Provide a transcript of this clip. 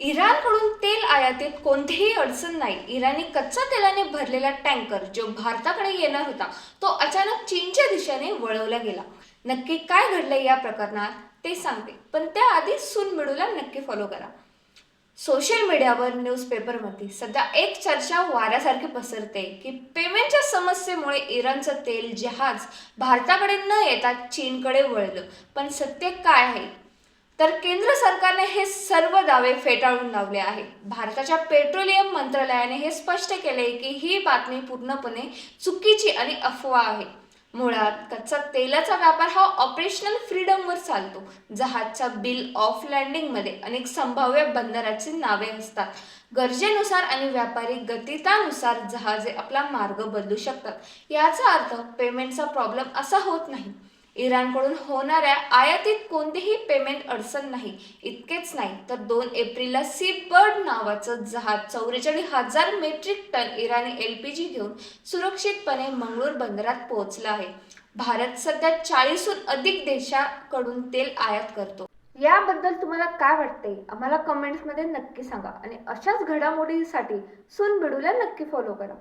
इराणकडून तेल आयातीत कोणतीही अडचण नाही. इराणी कच्च्या तेलाने भरलेला टँकर जो भारताकडे येणार होता तो अचानक चीनच्या दिशेने वळवला गेला. नक्की काय घडलं या प्रकरणात ते सांगते, पण त्याआधी सूनबिडूला नक्की फॉलो करा. सोशल मीडियावर, न्यूजपेपरमध्ये सध्या एक चर्चा वाऱ्यासारखी पसरते की पेमेंटच्या समस्येमुळे इराणचं तेल जहाज भारताकडे न येता चीनकडे वळलं. पण सत्य काय आहे? तर केंद्र सरकारने हे सर्व दावे फेटाळून लावले आहेत. भारताच्या पेट्रोलियम मंत्रालयाने हे स्पष्ट केले की ही बातमी पूर्णपणे चुकीची आणि अफवा आहे. मुळात कच्चा तेलाचा व्यापार हा ऑपरेशनल फ्रीडमवर चालतो. जहाजच्या बिल ऑफ लँडिंगमध्ये अनेक संभाव्य बंदराची नावे असतात. गरजेनुसार आणि व्यापारी गतितानुसार जहाजे आपला मार्ग बदलू शकतात. याचा अर्थ पेमेंटचा प्रॉब्लेम असा होत नाही. इराणकडून होणाऱ्या आयातीत कोणतीही पेमेंट अडचण नाही. इतकेच नाही तर 2 एप्रिलला सी बर्ड नावाचं जहाज 44,000 मेट्रिक टन इराणी LPG घेऊन सुरक्षितपणे मंगळूर बंदरात पोहोचलं आहे. भारत सध्या 40हून अधिक देशाकडून तेल आयात करतो. याबद्दल तुम्हाला काय वाटते आम्हाला कमेंट्समध्ये नक्की सांगा आणि अशाच घडामोडींसाठी सूनबिडूला नक्की फॉलो करा.